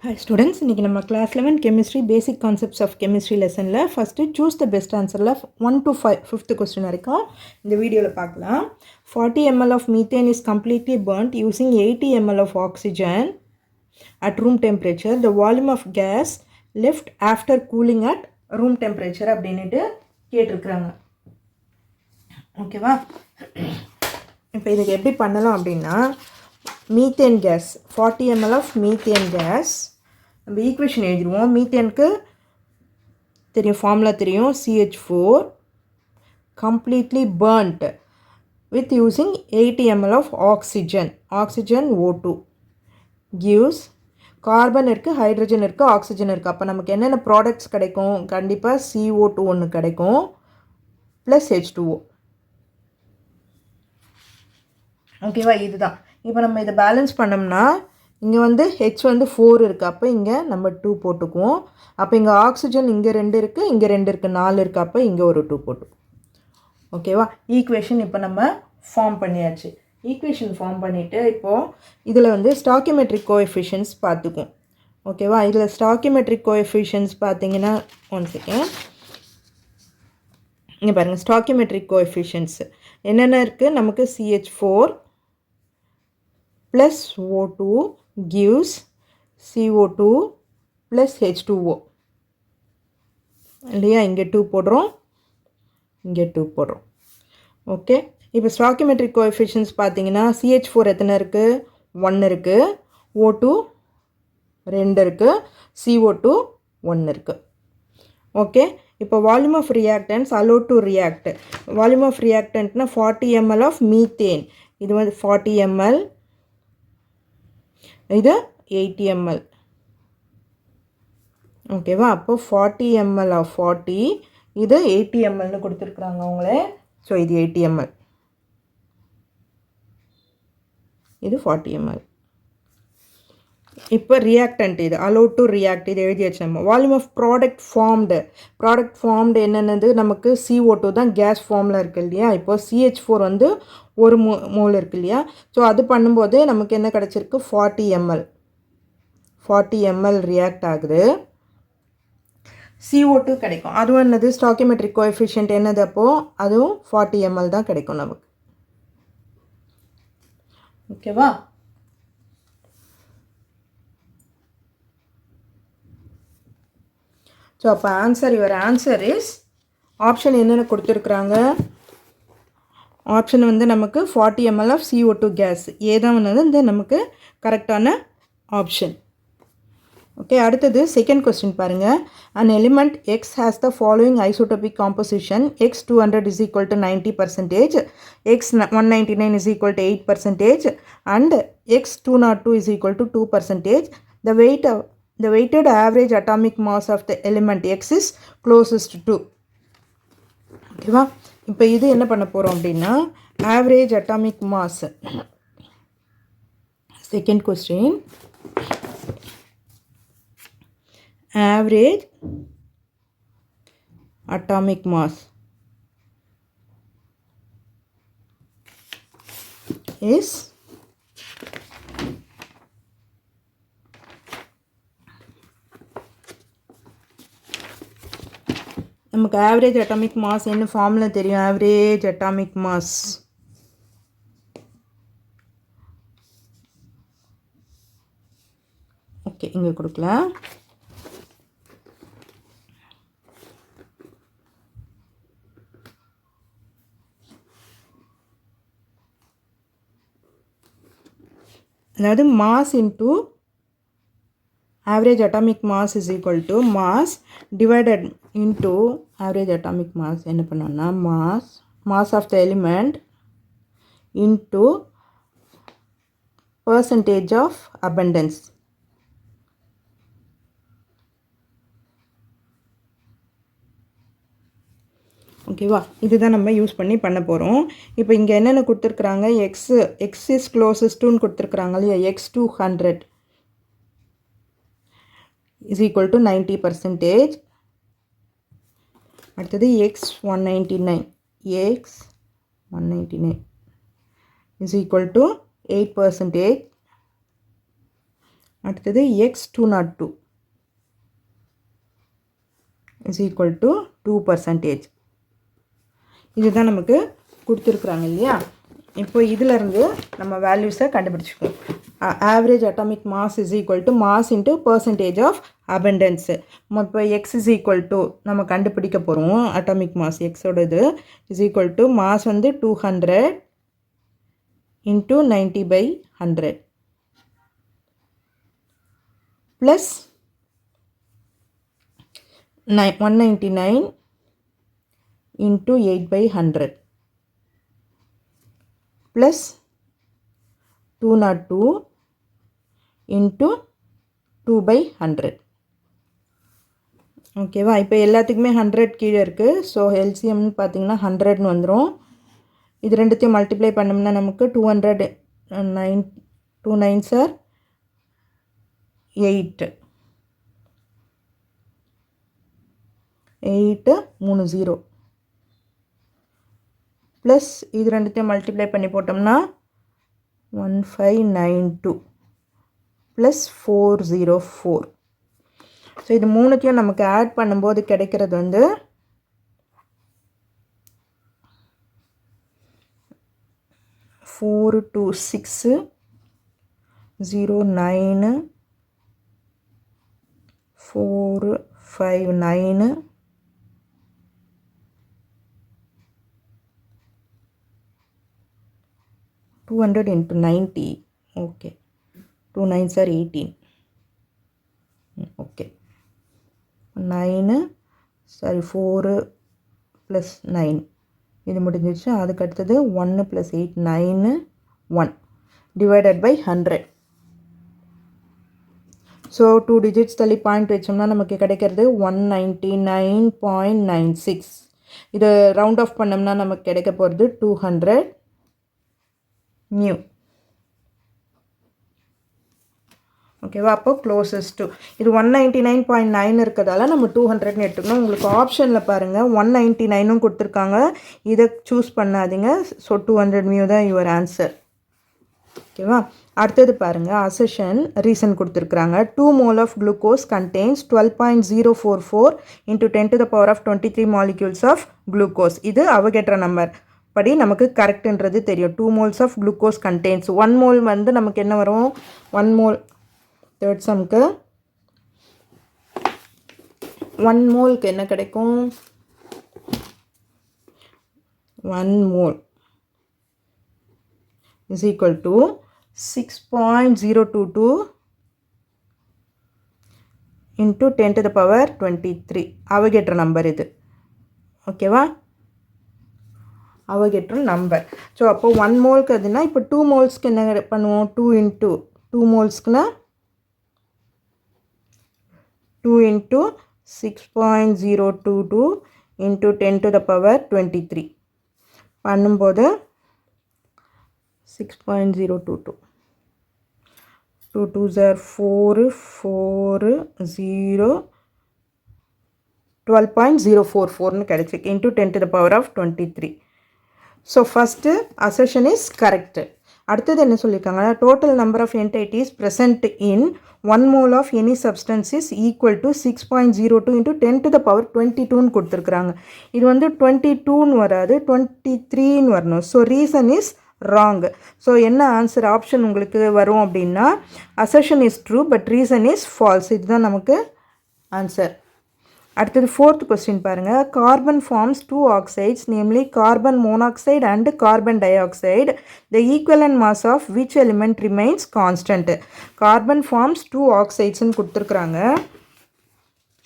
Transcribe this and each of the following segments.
Hi students, இன்னைக்கு நம்ம class 11 chemistry basic concepts of chemistry lessonல first choose the best answerல 1 to 5 fifth question வரைக்கும் இந்த வீடியோல பார்க்கலாம். 40 ml of methane is completely burnt using 80 ml of oxygen at room temperature. The volume of gas left after cooling at room temperature அப்படினுட்டு கேட்டிருக்காங்க. ஓகேவா? இப்போ இதுக்கு எப்படி பண்ணலாம் அப்படின்னா methane gas 40 ml of methane gas நம்ம ஈக்குவேஷன் எழுதிடுவோம். மீத்தேனுக்கு தெரியும், ஃபார்முலா தெரியும், CH4 completely burnt with using 80 ml of oxygen O2 gives carbon இருக்குது, ஹைட்ரஜன் இருக்குது, ஆக்சிஜன் இருக்குது. அப்போ நமக்கு என்னென்ன ப்ராடக்ட்ஸ் கிடைக்கும்? கண்டிப்பாக CO2 ஒன்று கிடைக்கும் ப்ளஸ் H2O. ஓகேவா? இதுதான். இப்போ நம்ம இதை பேலன்ஸ் பண்ணோம்னா இங்கே வந்து H வந்து 4 இருக்குது, அப்போ இங்கே நம்ம 2 போட்டுக்குவோம். அப்போ இங்கே ஆக்சிஜன் இங்கே 2 இருக்குது, இங்கே 2 இருக்குது, 4 இருக்குது, அப்போ இங்கே ஒரு 2 போட்டுக்குவோம். ஓகேவா? ஈக்குவேஷன் இப்போ நம்ம ஃபார்ம் பண்ணியாச்சு. ஈக்குவேஷன் ஃபார்ம் பண்ணிவிட்டு இப்போது இதில் வந்து ஸ்டாக்கியோமெட்ரிக் கோஎஃபிஷியன்ட்ஸ் பார்த்துக்குவோம். ஓகேவா? இதில் ஸ்டாக்கியோமெட்ரிக் கோஎஃபிஷியன்ட்ஸ் பார்த்தீங்கன்னா ஒன் செகண்ட் இங்கே பாருங்கள். ஸ்டாக்கியோமெட்ரிக் கோஎஃபிஷியன்ட்ஸ் என்னென்ன இருக்குது? நமக்கு CH4 plus O2 gives CO2 plus H2O இல்லையா? இங்கே 2 போடுறோம், இங்கே 2 போடுறோம். ஓகே, இப்போ ஸ்டாக்கியோமெட்ரிக் கோஎஃபிஷியன்ட்ஸ் பார்த்தீங்கன்னா CH4 எத்தனை இருக்குது? 1 இருக்குது, O2 2 இருக்குது, CO2 1 இருக்குது. ஓகே, இப்போ volume of reactants allowed to react. Volume of ரியாக்டன்ட்னா 40 ml ஆஃப் மீத்தேன். இது வந்து 40 ml, இது 80 ml. ஓகேவா? அப்போ 40 ml ஆஃப் 40, இது 80 mlன்னு கொடுத்துருக்குறாங்க அவங்களே. ஸோ இது 80 ml, இது 40 ml. இப்போ ரியாக்டன்ட் இது allowed to react, இது எழுதியாச்சு நம்ம. வால்யூம் ஆஃப் ப்ராடக்ட் ஃபார்ம்டு என்னென்னது? நமக்கு CO2 தான் கேஸ் ஃபார்மில் இருக்குது இல்லையா? இப்போ CH4 வந்து ஒரு மோல் இருக்குது இல்லையா? ஸோ அது பண்ணும்போது நமக்கு என்ன கிடச்சிருக்கு? 40 ml ரியாக்ட் ஆகுது, CO2 கிடைக்கும். அதுவும் என்னது? ஸ்டாக்கியோமெட்ரிக் கோஎஃபிஷியன்ட் என்னது? அப்போது அதுவும் 40 ml தான் கிடைக்கும் நமக்கு. ஓகேவா? ஸோ அப்போ யுவர் ஆன்சர் இஸ் ஆப்ஷன் என்னென்ன கொடுத்துருக்குறாங்க? ஆப்ஷன் வந்து நமக்கு 40 ml ஆஃப் CO2 கேஸ் ஏதான் வந்து நமக்கு கரெக்டான ஆப்ஷன். ஓகே, அடுத்தது செகண்ட் கொஸ்டின் பாருங்கள். an element X has the following isotopic composition: X200 is equal to 90%, X199 is equal to 8%, and X202 is equal to 2%. The weighted average atomic mass of the element X is closest to. ஓகேவா? இப்போ இது என்ன பண்ண போகிறோம் அப்படின்னா average atomic mass. Second question, average atomic mass is நமக்கு average atomic mass என்ன formula தெரியும்? ஆவரேஜ் அட்டாமிக் மாஸ் ஓகே இங்கே கொடுக்கல. அதாவது mass into average atomic mass is equal to mass divided into average atomic mass. என்ன பண்ணோம்னா mass of the element into percentage of abundance. ஓகேவா? இதுதான் நம்ம யூஸ் பண்ணி பண்ண போகிறோம். இப்போ இங்கே என்னென்ன கொடுத்துருக்குறாங்க? X is closest to கொடுத்துருக்குறாங்க இல்லையா? X200 is equal to 90%. அடுத்தது X199 is equal to 8%. அடுத்தது X202 is equal to 2%. இதுதான் நமக்கு கொடுத்துருக்குறாங்க இல்லையா. இப்போ இதிலிருந்து நம்ம வேல்யூஸை கண்டுபிடிச்சிக்கோம். Average atomic mass is equal to mass into percentage of abundance. இப்போ எக்ஸ் இஸ் ஈக்குவல் டு நம்ம கண்டுபிடிக்க போகிறோம். அட்டாமிக் மாஸ் எக்ஸோடது இஸ் ஈக்குவல் டு மாஸ் வந்து 200 into 90/100 plus 199 into 8/100 plus 202 into 2/100. ஓகேவா. இப்போ எல்லாத்துக்குமே 100 கீழே இருக்குது. ஸோ எல்சிஎம்னு பார்த்தீங்கன்னா 100ன்னு வந்துடும். இது ரெண்டுத்தையும் மல்டிப்ளை பண்ணோம்னா நமக்கு 200 2 9s are 8 3 0 ப்ளஸ் இது ரெண்டுத்தையும் மல்டிப்ளை பண்ணி போட்டோம்னா 1592 ப்ளஸ் 404. ஸோ இது மூணுத்தையும் நமக்கு ஆட் பண்ணும்போது கிடைக்கிறது வந்து 42609 459 200 into 90. Okay, 2 9s are 18. Okay, 9 sorry 4 plus 9 இது முடிஞ்சிருச்சு. அதுக்கு அடுத்தது 1 plus 8 9 1 divided by 100. So 2 digits தள்ளி பாயிண்ட் வச்சோம்னா நமக்கு கிடைக்கிறது 199.96. இது ரவுண்ட் ஆஃப் பண்ணோம்னா நமக்கு கிடைக்க போகிறது 200 mu. ஓகேவா. அப்போ க்ளோசஸ்ட் டு இது 199.9 இருக்கிறதால நம்ம 200ன்னு எடுத்துக்கணும். உங்களுக்கு ஆப்ஷனில் பாருங்கள் 199ம் கொடுத்துருக்காங்க. இதை சூஸ் பண்ணாதீங்க. ஸோ 200 mu தான் யுவர் ஆன்சர். ஓகேவா. அடுத்தது பாருங்கள் அசஷன் ரீசன் கொடுத்துருக்குறாங்க. 2 mole of glucose contains 12.044 into 10 to the power of 23 molecules of glucose. இது அவகேட்ரா நம்பர் படி நமக்கு கரெக்டுன்றது தெரியும். 2 moles of glucose contains 1 mole வந்து நமக்கு என்ன வரும் 1 mole தேர்ட் சம்க்கு 1 moleக்கு என்ன கிடைக்கும் 1 mole is equal to 6.022 into 10 to the power 23 Avogadro number இது. ஓகேவா. Avogadro number. ஸோ அப்போ 1 moleக்கு அதுனா இப்போ 2 molesக்கு என்ன பண்ணுவோம் 2 into 2 molesக்குனா 2 into 6.022 into 10 to the power 23 பண்ணும்போது 6.022 2 2s are 4 4 0 12.044ன்னு கிடைச்சிருக்கு into 10 to the power of 23. So first assertion is correct. அடுத்தது என்ன சொல்லியிருக்காங்க total number of entities present in 1 mole of any substance is equal to 6.02 into 10 to the power 22ன்னு கொடுத்துருக்குறாங்க. இது வந்து 22ன்னு வராது 23ன்னு வரணும். So reason is wrong. So என்ன ஆன்சர் ஆப்ஷன் உங்களுக்கு வரும் அப்படின்னா assertion is true but reason is false. இதுதான் நமக்கு ஆன்சர். அடுத்தது ஃபோர்த் கொஸ்டின் பாருங்கள். Carbon forms 2 oxides namely carbon monoxide and carbon dioxide. The equivalent mass of which element remains constant. Carbon forms 2 oxidesன்னு கொடுத்துருக்குறாங்க.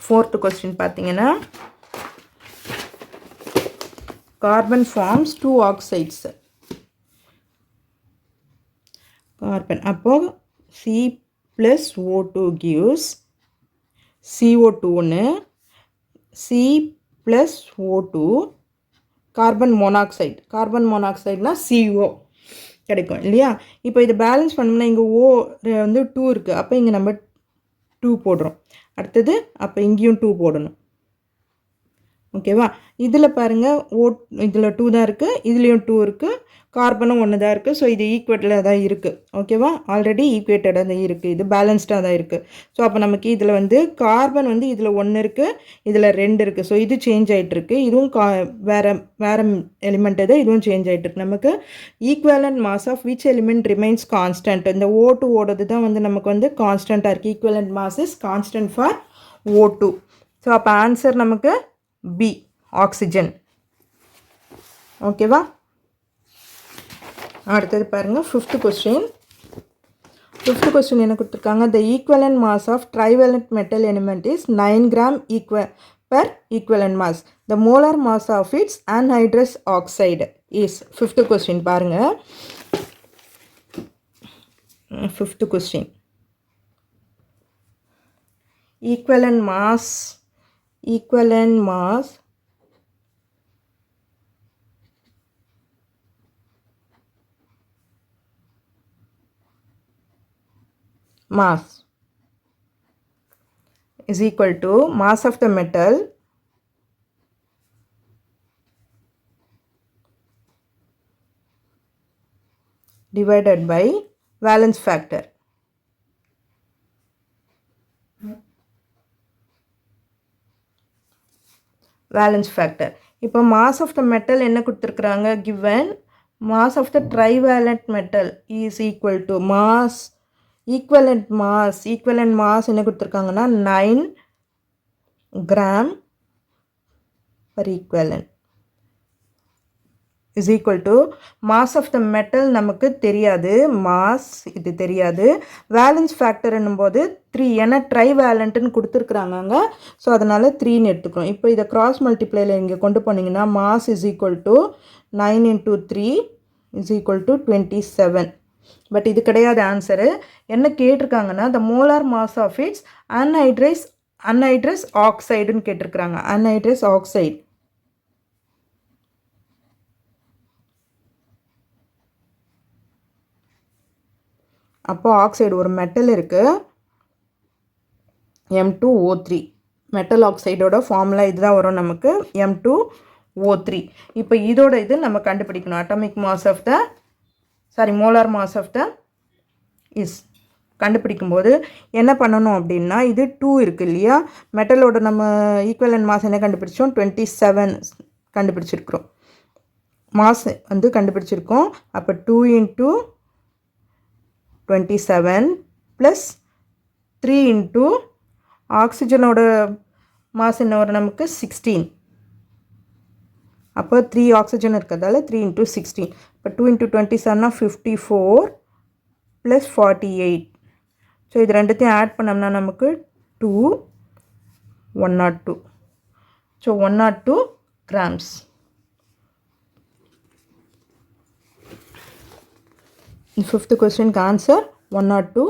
Fourth question பார்த்தீங்கன்னா carbon forms 2 oxides. Carbon அப்போது C+O2 gives CO2ன்னு C+O2 carbon மோனாக்சைடுனா CO கிடைக்கும் இல்லையா. இப்போ இதை பேலன்ஸ் பண்ணோம்னா இங்கே O வந்து 2 இருக்குது. அப்போ இங்கே நம்ம 2 போடுறோம். அடுத்தது அப்போ இங்கேயும் 2 போடணும். ஓகேவா? இதில் பாருங்கள் இதில் 2 தான் இருக்குது, இதுலேயும் 2 இருக்குது, கார்பனும் 1 தான் இருக்குது. ஸோ இது ஈக்குவேட்டில் தான் இருக்குது. ஓகேவா? ஆல்ரெடி ஈக்குவேட்டடாக தான் இருக்குது, இது பேலன்ஸ்டாக தான் இருக்குது. ஸோ அப்போ நமக்கு இதில் வந்து கார்பன் வந்து இதில் 1 இருக்குது, இதில் 2 இருக்குது. ஸோ இது சேஞ்ச் ஆகிட்டுருக்கு, இதுவும் வேறு எலிமெண்ட் இது, இதுவும் சேஞ்ச் ஆகிட்டுருக்கு. நமக்கு equivalent mass of which element remains constant. இந்த O2 ஓடது தான் வந்து நமக்கு வந்து கான்ஸ்டண்ட்டாக இருக்குது. Equivalent mass is constant for O2. So அப்போ ஆன்சர் நமக்கு பி, ஆக்சிஜன். ஓகேவா? அடுத்தது பாருங்கள், 5th கொஸ்டின். 5th கொஸ்டின் என்ன கொடுத்துருக்காங்க? The equivalent mass of trivalent metal element is 9 gram per equivalent mass. The molar mass of its anhydrous oxide is. 5th question பாருங்கள், 5th question. equivalent mass is equal to mass of the metal divided by valence factor. Valence factor. இப்போ mass of the metal என்ன கொடுத்துருக்குறாங்க? given mass of the trivalent metal is equal to mass equivalent mass என்ன கொடுத்துருக்காங்கன்னா 9 gram per equivalent is equal to mass of the metal நமக்கு தெரியாது, mass இது தெரியாது, valence factor என்னும்போது 3, ஏன்னா ட்ரைவேலண்ட்னு கொடுத்துருக்குறாங்க. ஸோ அதனால் 3ன்னு எடுத்துக்கிறோம். இப்போ இதை கிராஸ் மல்டிப்ளைல இங்கே கொண்டு போனீங்கன்னா mass is equal to 9 into 3 is equal to 27. But இது கிடையாது ஆன்சரு. என்ன கேட்டிருக்காங்கன்னா the molar mass of its anhydrous oxideன்னு கேட்டிருக்கிறாங்க. anhydrous oxide. அப்போ ஆக்சைடு ஒரு மெட்டல் இருக்குது, M2O3. மெட்டல் ஆக்சைடோட ஃபார்முலா இதுதான் வரும் நமக்கு, M2O3. இப்போ இதோட இது நம்ம கண்டுபிடிக்கணும். Atomic mass of the molar mass of the கண்டுபிடிக்கும்போது என்ன பண்ணணும் அப்படின்னா, இது 2 இருக்குது இல்லையா, மெட்டலோட நம்ம ஈக்குவலண்ட் மாஸ் என்ன கண்டுபிடிச்சோம்? 27 கண்டுபிடிச்சிருக்கிறோம், மாஸ் வந்து கண்டுபிடிச்சிருக்கோம். அப்போ 2 into 27 plus 3 into ஆக்சிஜனோட மாஸ் என்ன வரும் நமக்கு? 16. அப்போ 3 ஆக்சிஜன் இருக்கிறதால 3 into 16. இப்போ 2 into 27 54 plus 48. ஸோ இது ரெண்டுத்தையும் ஆட் பண்ணோம்னா நமக்கு 102. So 102 grams. ஃபிஃப்த் கொஸ்டினுக்கு ஆன்சர் 102,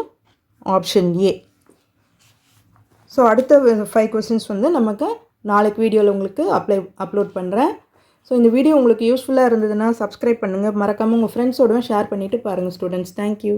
ஆப்ஷன் ஏ. ஸோ அடுத்த 5 கொஸ்டின்ஸ் வந்து நமக்கு நாளைக்கு வீடியோவில் உங்களுக்கு அப்லோட் பண்ணுறேன். ஸோ இந்த வீடியோ உங்களுக்கு யூஸ்ஃபுல்லாக இருந்ததுன்னா சப்ஸ்கிரைப் பண்ணுங்கள், மறக்காமல் உங்கள் ஃப்ரெண்ட்ஸோடவும் ஷேர் பண்ணிவிட்டு பாருங்கள் ஸ்டூடெண்ட்ஸ். தேங்க்யூ.